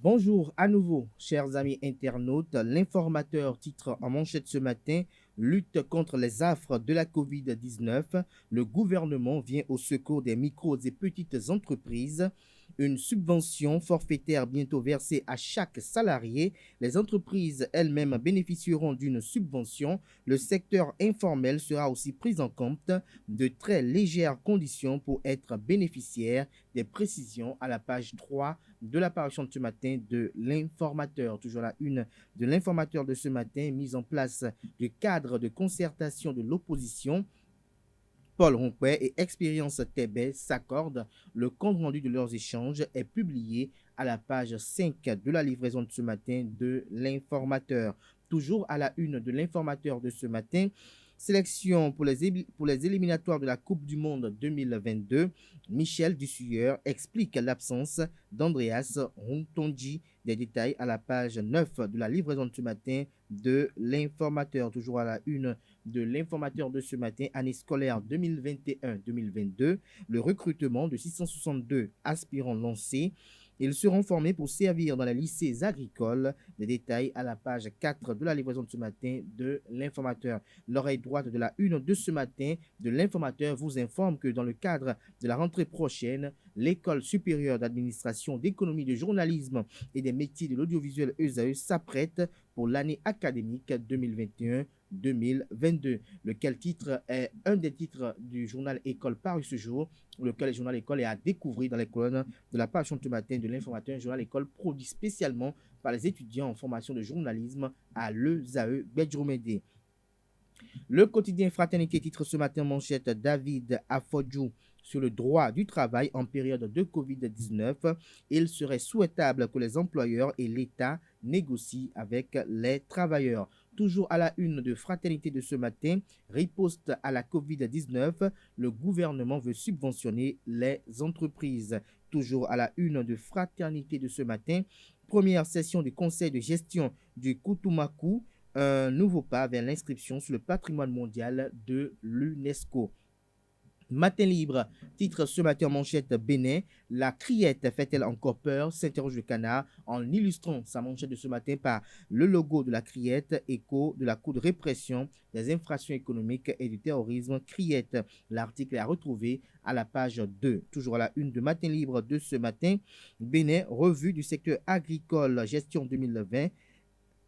Bonjour à nouveau, chers amis internautes. L'informateur titre en manchette ce matin: lutte contre les affres de la Covid-19. Le gouvernement vient au secours des micros et petites entreprises. Une subvention forfaitaire bientôt versée à chaque salarié. Les entreprises elles-mêmes bénéficieront d'une subvention. Le secteur informel sera aussi pris en compte. De très légères conditions pour être bénéficiaire. Des précisions à la page 3 de l'apparition de ce matin de l'informateur. Toujours la une de l'informateur de ce matin: mise en place du cadre de concertation de l'opposition. Paul Ronquet et Expérience Québec s'accordent. Le compte-rendu de leurs échanges est publié à la page 5 de la livraison de ce matin de l'informateur. Toujours à la une de l'informateur de ce matin: sélection pour les éliminatoires de la Coupe du Monde 2022. Michel Dussueur explique l'absence d'Andreas Runtonji. Des détails à la page 9 de la livraison de ce matin de l'informateur. Toujours à la une de l'informateur de ce matin: année scolaire 2021-2022. Le recrutement de 662 aspirants lancés. Ils seront formés pour servir dans les lycées agricoles. Des détails à la page 4 de la livraison de ce matin de l'informateur. L'oreille droite de la une de ce matin de l'informateur vous informe que dans le cadre de la rentrée prochaine, l'École supérieure d'administration, d'économie, de journalisme et des métiers de l'audiovisuel ESAE s'apprête pour l'année académique 2021-2022. Lequel titre est un des titres du journal École paru ce jour, lequel le journal École est à découvrir dans les colonnes de la page ce matin de l'informateur. Un journal École produit spécialement par les étudiants en formation de journalisme à l'ESAE Bedjoumédé. Le quotidien Fraternité titre ce matin manchette: David Afodjou sur le droit du travail en période de Covid-19. Il serait souhaitable que les employeurs et l'État négocient avec les travailleurs. Toujours à la une de Fraternité de ce matin: riposte à la Covid-19. Le gouvernement veut subventionner les entreprises. Toujours à la une de Fraternité de ce matin: première session du conseil de gestion du Kutumaku. Un nouveau pas vers l'inscription sur le patrimoine mondial de l'UNESCO. Matin libre titre ce matin en manchette: Bénin, la criette fait-elle encore peur, s'interroge le canard, en illustrant sa manchette de ce matin par le logo de la criette, écho de la Cour de répression des infractions économiques et du terrorisme, criette. L'article est à retrouver à la page 2. Toujours à la une de Matin libre de ce matin: Bénin, revue du secteur agricole, gestion 2020.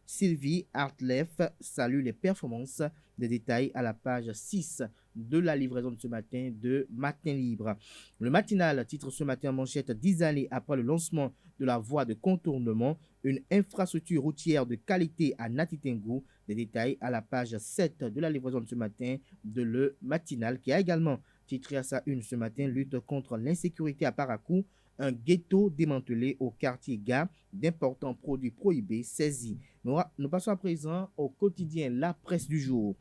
Sylvie Hartlef salue les performances. Des détails à la page 6 de la livraison de ce matin de Matin Libre. Le matinal titre ce matin en manchette: 10 années après le lancement de la voie de contournement, une infrastructure routière de qualité à Natitengu. Des détails à la page 7 de la livraison de ce matin de Le Matinal, qui a également titré à sa une ce matin: lutte contre l'insécurité à Parakou. Un ghetto démantelé au quartier Gare, d'importants produits prohibés saisis. Nous passons à présent au quotidien La Presse du jour.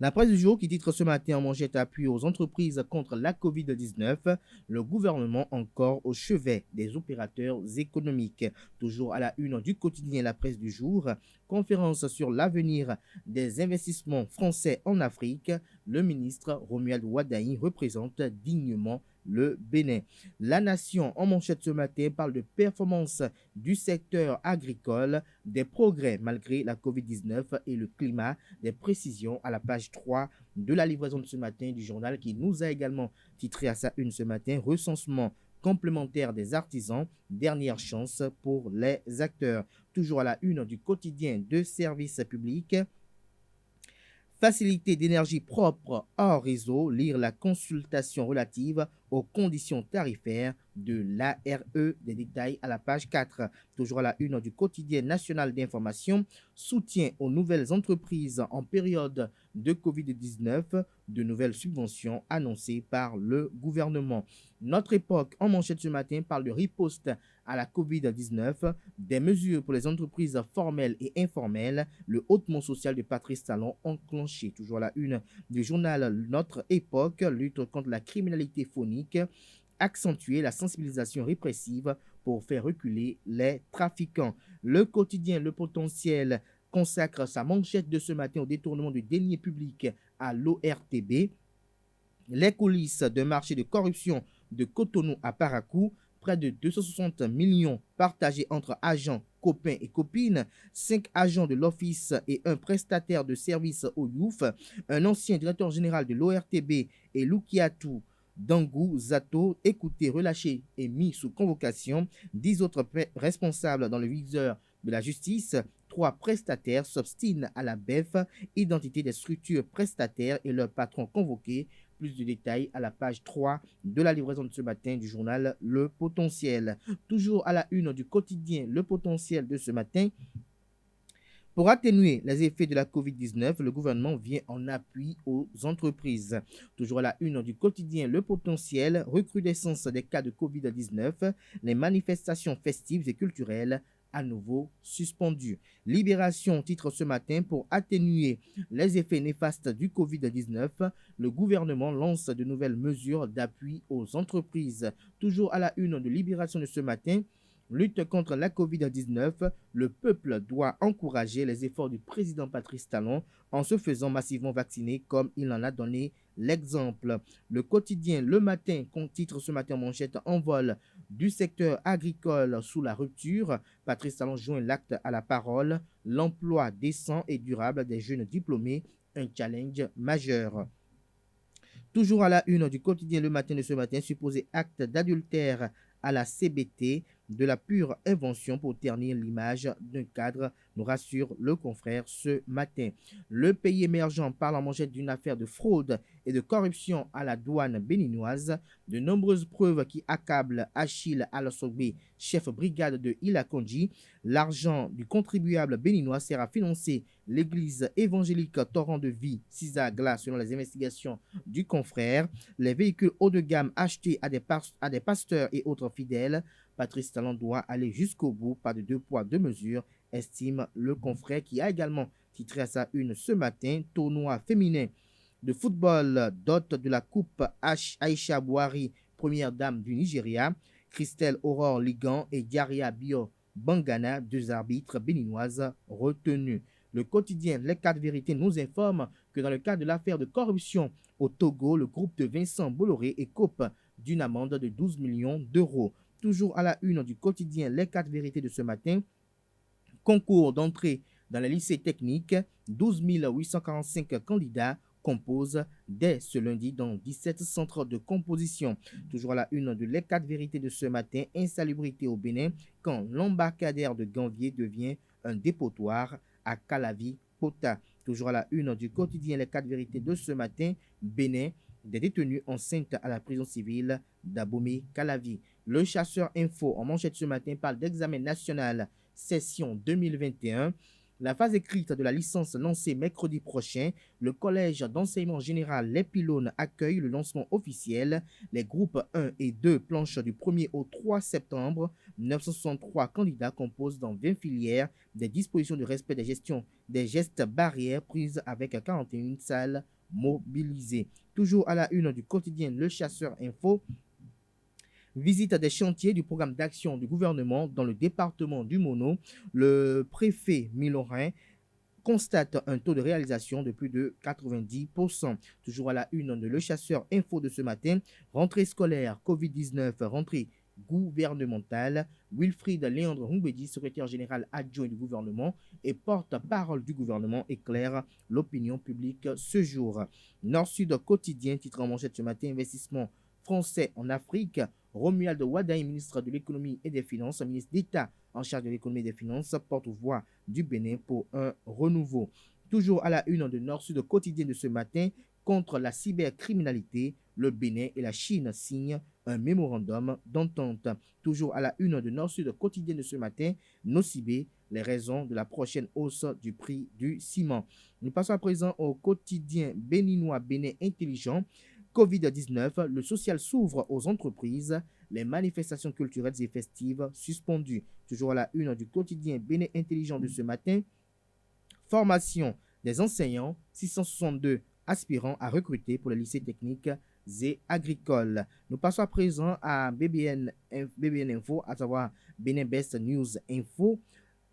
La presse du jour qui titre ce matin en manchette: appui aux entreprises contre la Covid-19. Le gouvernement encore au chevet des opérateurs économiques. Toujours à la une du quotidien La Presse du jour: conférence sur l'avenir des investissements français en Afrique. Le ministre Romuald Wadaï représente dignement le Bénin. La Nation en manchette ce matin parle de performance du secteur agricole, des progrès malgré la Covid-19 et le climat. Des précisions à la page 3 de la livraison de ce matin du journal, qui nous a également titré à sa une ce matin: recensement complémentaire des artisans, dernière chance pour les acteurs. Toujours à la une du quotidien de service public: facilité d'énergie propre hors réseau, lire la consultation relative aux conditions tarifaires de l'ARE. Des détails à la page 4. Toujours à la une du quotidien national d'information: soutien aux nouvelles entreprises en période de Covid-19, de nouvelles subventions annoncées par le gouvernement. Notre époque en manchette ce matin parle de riposte à la Covid-19, des mesures pour les entreprises formelles et informelles. Le hautement social de Patrice Talon enclenché. Toujours à la une du journal Notre époque: lutte contre la criminalité phonique, accentuer la sensibilisation répressive pour faire reculer les trafiquants. Le quotidien Le Potentiel consacre sa manchette de ce matin au détournement de deniers publics à l'ORTB. Les coulisses d'un marché de corruption de Cotonou à Parakou. près de 260 millions partagés entre agents, copains et copines, 5 agents de l'Office et un prestataire de services au YOUF, un ancien directeur général de l'ORTB et Lukiatou Dangou Zato, écouté, relâché et mis sous convocation, 10 autres responsables dans le viseur de la justice, 3 prestataires s'obstinent à la BEF, identité des structures prestataires et leurs patrons convoqués. Plus de détails à la page 3 de la livraison de ce matin du journal Le Potentiel. Toujours à la une du quotidien Le Potentiel de ce matin. Pour atténuer les effets de la COVID-19, le gouvernement vient en appui aux entreprises. Toujours à la une du quotidien Le Potentiel, recrudescence des cas de COVID-19, les manifestations festives et culturelles à nouveau suspendues. Libération titre ce matin, pour atténuer les effets néfastes du COVID-19, le gouvernement lance de nouvelles mesures d'appui aux entreprises. Toujours à la une de Libération de ce matin, lutte contre la COVID-19, le peuple doit encourager les efforts du président Patrice Talon en se faisant massivement vacciner comme il en a donné l'exemple. Le quotidien Le Matin titre ce matin en manchette, envol du secteur agricole sous la rupture. Patrice Talon joint l'acte à la parole. L'emploi décent et durable des jeunes diplômés, un challenge majeur. Toujours à la une du quotidien Le Matin de ce matin, supposé acte d'adultère à la CBT, de la pure invention pour ternir l'image d'un cadre, nous rassure le confrère ce matin. Le pays émergent parle en manchette d'une affaire de fraude et de corruption à la douane béninoise. De nombreuses preuves qui accablent Achille Alassogbe, chef brigade de Ilakonji. L'argent du contribuable béninois sert à financer l'église évangélique Torrent de Vie, Cisagla, selon les investigations du confrère. Les véhicules haut de gamme achetés à des pasteurs et autres fidèles. Patrice Talon doit aller jusqu'au bout, pas de 2 poids 2 mesures, estime le confrère, qui a également titré à sa une ce matin. Tournoi féminin de football, dot de la coupe Aïcha Bouhari, première dame du Nigeria. Christelle Aurore Ligan et Diaria Bio Bangana, 2 arbitres béninoises retenus. Le quotidien Les 4 Vérités nous informe que dans le cadre de l'affaire de corruption au Togo, le groupe de Vincent Bolloré écope d'une amende de 12 millions d'euros. Toujours à la une du quotidien Les 4 Vérités de ce matin, concours d'entrée dans les lycées techniques, 12 845 candidats composent dès ce lundi dans 17 centres de composition. Toujours à la une de Les 4 Vérités de ce matin, insalubrité au Bénin quand l'embarcadère de Ganvier devient un dépotoir à Calavi-Pota. Toujours à la une du quotidien Les 4 Vérités de ce matin, Bénin, des détenus enceintes à la prison civile d'Abomey-Calavi. Le Chasseur Info en manchette ce matin parle d'examen national session 2021. La phase écrite de la licence lancée mercredi prochain. Le collège d'enseignement général Les Pylones accueille le lancement officiel. Les groupes 1 et 2 planches du 1er au 3 septembre. 963 candidats composent dans 20 filières des dispositions de respect des gestes barrières prises avec 41 salles mobilisées. Toujours à la une du quotidien Le Chasseur Info, visite des chantiers du programme d'action du gouvernement dans le département du Mono. Le préfet Milorin constate un taux de réalisation de plus de 90%. Toujours à la une de Le Chasseur Info de ce matin, rentrée scolaire Covid-19, rentrée gouvernementale. Wilfried Léandre Humbedi, secrétaire général adjoint du gouvernement et porte-parole du gouvernement, éclaire l'opinion publique ce jour. Nord-Sud quotidien, titre en manchette ce matin, investissement français en Afrique. Romuald Wadaï, ministre de l'économie et des finances, ministre d'État en charge de l'économie et des finances, porte-voix du Bénin pour un renouveau. Toujours à la une de Nord-Sud quotidien de ce matin, contre la cybercriminalité, le Bénin et la Chine signent un mémorandum d'entente. Toujours à la une de Nord-Sud quotidien de ce matin, Nocibé, les raisons de la prochaine hausse du prix du ciment. Nous passons à présent au quotidien béninois Bénin Intelligent. Covid-19, le social s'ouvre aux entreprises, les manifestations culturelles et festives suspendues. Toujours à la une du quotidien Bénin Intelligent de ce matin, formation des enseignants, 662 aspirants à recruter pour les lycées techniques et agricoles. Nous passons à présent à BBN Info, à savoir Bénin Best News Info.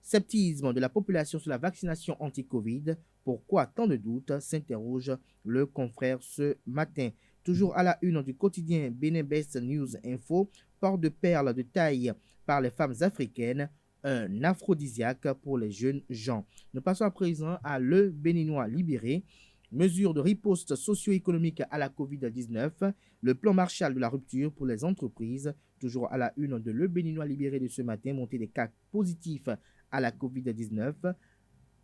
Sceptisme de la population sur la vaccination anti-Covid. Pourquoi tant de doutes, s'interroge le confrère ce matin. Toujours à la une du quotidien Benin Best News Info, port de perles de taille par les femmes africaines, un aphrodisiaque pour les jeunes gens. Nous passons à présent à Le Béninois libéré. Mesures de riposte socio-économique à la COVID-19, le plan Marshall de la rupture pour les entreprises. Toujours à la une de Le Béninois libéré de ce matin, montée des cas positifs à la COVID-19.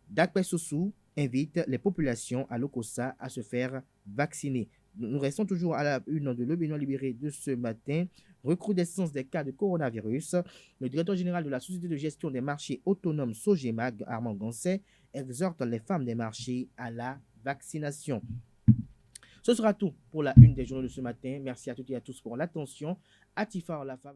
Dakpe Sossou invite les populations à Lokossa à se faire vacciner. Nous restons toujours à la une de Le Béninois libéré de ce matin. Recrudescence des cas de coronavirus. Le directeur général de la Société de gestion des marchés autonomes Sogemag, Armand Gansset, exhorte les femmes des marchés à la vaccination. Ce sera tout pour la une des journaux de ce matin. Merci à toutes et à tous pour l'attention. Atifa Olafa.